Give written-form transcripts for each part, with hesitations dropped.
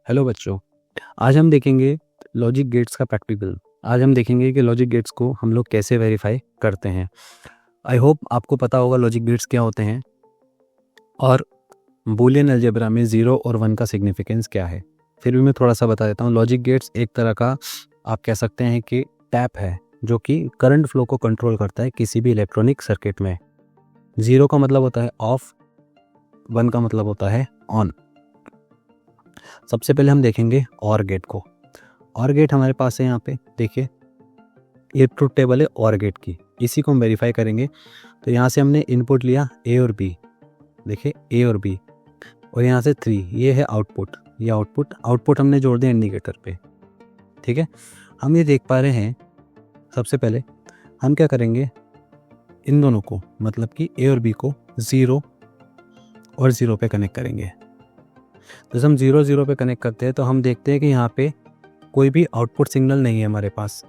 Hello बच्चों, आज हम देखेंगे लॉजिक गेट्स का प्रैक्टिकल। आज हम देखेंगे कि लॉजिक गेट्स को हम लोग कैसे वेरीफाई करते हैं। आई होप आपको पता होगा लॉजिक गेट्स क्या होते हैं और बूलियन अलजेब्रा में 0 और 1 का सिग्निफिकेंस क्या है। फिर भी मैं थोड़ा सा बता देता हूँ। लॉजिक गेट्स एक तरह का आप कह सकते हैं कि टैप है जो कि करंट फ्लो को कंट्रोल करता है किसी भी इलेक्ट्रॉनिक सर्किट में। 0 का मतलब होता है ऑफ, 1 का मतलब होता है ऑन। सबसे पहले हम देखेंगे और गेट को। और गेट हमारे पास है यहाँ पे, देखिए ये ट्रुथ टेबल है और गेट की, इसी को हम वेरीफाई करेंगे। तो यहाँ से हमने इनपुट लिया ए और बी, देखिए ए और बी, और यहाँ से 3, ये है आउटपुट। ये आउटपुट हमने जोड़ दिया इंडिकेटर पे, ठीक है। हम ये देख पा रहे हैं, सबसे पहले हम क्या करेंगे, इन दोनों को मतलब कि ए और बी को 0 और 0 पे कनेक्ट करेंगे। तो जब हम 0 0 पे कनेक्ट करते हैं तो हम देखते हैं कि यहाँ पे कोई भी आउटपुट सिग्नल नहीं है हमारे पास,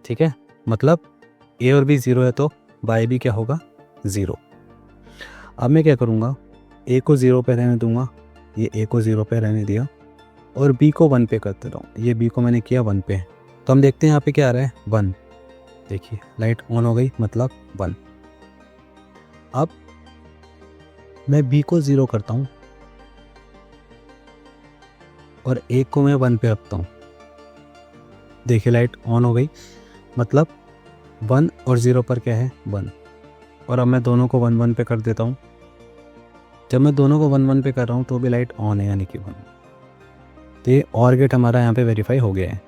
ठीक है। मतलब ए और बी 0 है तो बाय बी क्या होगा, 0। अब मैं क्या करूँगा, ए को 0 पे रहने दूंगा, ये ए को 0 पे रहने दिया, और बी को 1 पे करते रहूँ। ये बी को मैंने किया 1 पे, तो हम देखते हैं यहाँ पे क्या आ रहा है, 1। देखिए लाइट ऑन हो गई, मतलब 1। अब मैं बी को 0 करता हूँ और ए को मैं 1 पे रखता हूँ। देखिए लाइट ऑन हो गई, मतलब 1 और 0 पर क्या है, 1। और अब मैं दोनों को 1 1 पे कर देता हूँ। जब मैं दोनों को 1 1 पे कर रहा हूँ तो भी लाइट ऑन है, यानी कि 1। तो ये और गेट हमारा यहाँ पे वेरीफाई हो गया है।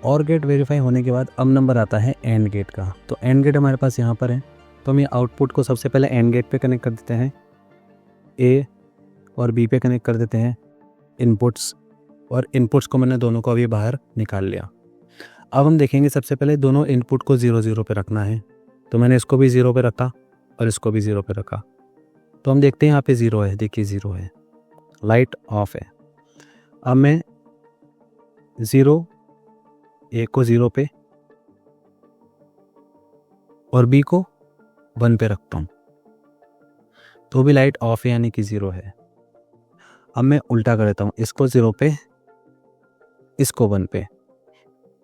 और गेट वेरीफाई होने के बाद अब नंबर आता है एंड गेट का। तो एंड गेट हमारे पास यहाँ पर है, तो हम ये आउटपुट को सबसे पहले एंड गेट पे कनेक्ट कर देते हैं, ए और बी पे कनेक्ट कर देते हैं इनपुट्स, और इनपुट्स को मैंने दोनों को अभी बाहर निकाल लिया। अब हम देखेंगे, सबसे पहले दोनों इनपुट को 0 0 पे रखना है, तो मैंने इसको भी 0 पे रखा और इसको भी 0 पे रखा। तो हम देखते हैं यहाँ पे 0 है, देखिए 0 है, लाइट ऑफ है। अब मैं 0, ए को 0 पे और बी को 1 पे रखता हूँ, तो भी लाइट ऑफ है, यानी कि 0 है। अब मैं उल्टा कर देता हूँ, इसको 0 पे, इसको 1 पे,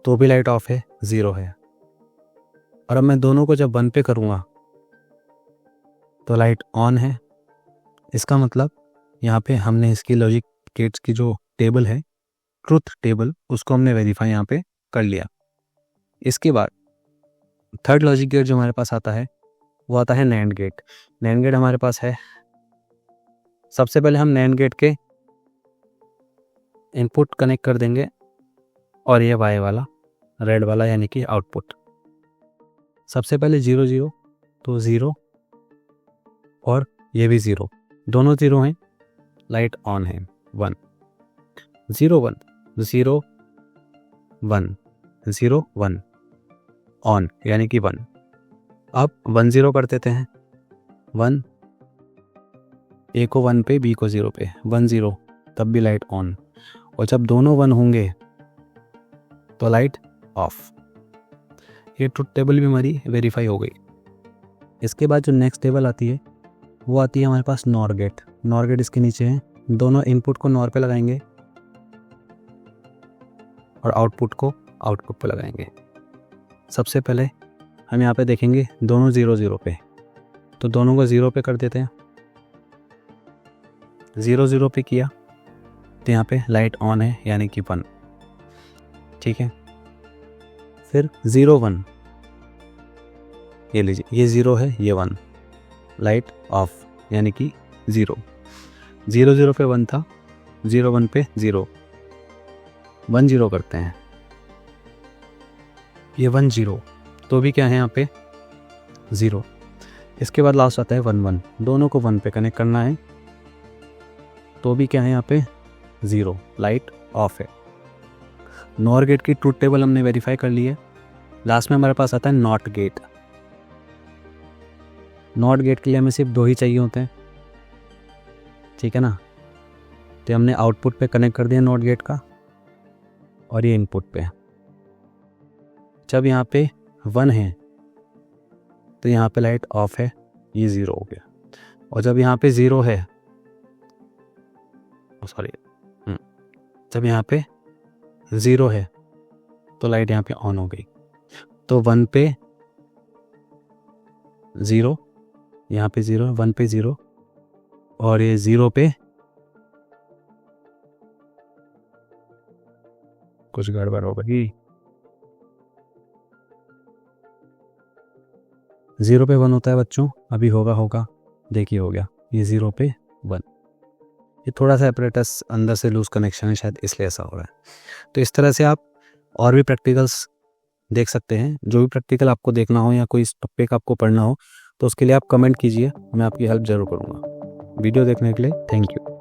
तो भी लाइट ऑफ है, 0 है। और अब मैं दोनों को जब 1 पे करूँगा तो लाइट ऑन है। इसका मतलब यहाँ पे हमने इसकी लॉजिक गेट्स की जो टेबल है, ट्रुथ टेबल, उसको हमने वेरीफाई यहाँ पे कर लिया। इसके बाद थर्ड लॉजिक गेट जो हमारे पास आता है वो आता है नैंड गेट। नैंड गेट हमारे पास है, सबसे पहले हम नैंड गेट के इनपुट कनेक्ट कर देंगे और ये वाई वाला, रेड वाला, यानी कि आउटपुट। सबसे पहले 0 0, तो 0 और ये भी 0, दोनों 0 हैं, लाइट ऑन है, 1 0 1 0 1 0 1 ऑन, यानी कि 1। अब 1 0 कर देते हैं, 1, ए को 1 पे, बी को 0 पे, 1 0, तब भी लाइट ऑन। और जब दोनों 1 होंगे तो लाइट ऑफ। ये ट्रुथ टेबल भी हमारी वेरीफाई हो गई। इसके बाद जो नेक्स्ट टेबल आती है वो आती है हमारे पास नॉर गेट। नॉर गेट इसके नीचे है, दोनों इनपुट को नॉर पे लगाएंगे और आउटपुट को आउटपुट पे लगाएंगे। सबसे पहले हम यहाँ पे देखेंगे दोनों 0 0 पे, तो दोनों को 0 पे कर देते हैं। 0 0 पे किया तो यहाँ पे लाइट ऑन है, यानी कि 1, ठीक है। फिर 0 1, ये लीजिए, ये 0 है, ये 1, लाइट ऑफ, यानी कि 0 0 0 पे 1 था, 0 1 पे 0, 1 0 करते हैं, ये 1 0, तो भी क्या है यहाँ पे 0। इसके बाद लास्ट आता है 1 1, दोनों को 1 पे कनेक्ट करना है, तो भी क्या है यहाँ पे 0, लाइट ऑफ है। नॉर गेट की ट्रुथ टेबल हमने वेरीफाई कर ली है। लास्ट में हमारे पास आता है नॉट गेट। नॉट गेट के लिए हमें सिर्फ 2 ही चाहिए होते हैं, ठीक है ना। तो हमने आउटपुट पे कनेक्ट कर दिया नॉट गेट का, और ये इनपुट पे। जब यहाँ पे 1 है तो यहाँ पे लाइट ऑफ है, ये 0 हो गया। और जब यहाँ पे 0 है, सॉरी, जब यहाँ पे 0 है तो लाइट यहाँ पे ऑन हो गई। तो 1 पे 0, यहाँ पे 0, 1 पे 0 और ये 0 पे कुछ गड़बड़ हो गई। 0 पे 1 होता है बच्चों, अभी होगा, देखिए हो गया, ये 0 पे 1। ये थोड़ा सा एपरेटस अंदर से लूज कनेक्शन है शायद, इसलिए ऐसा हो रहा है। तो इस तरह से आप और भी प्रैक्टिकल्स देख सकते हैं। जो भी प्रैक्टिकल आपको देखना हो या कोई टॉपिक आपको पढ़ना हो तो उसके लिए आप कमेंट कीजिए, मैं आपकी हेल्प ज़रूर करूँगा। वीडियो देखने के लिए थैंक यू।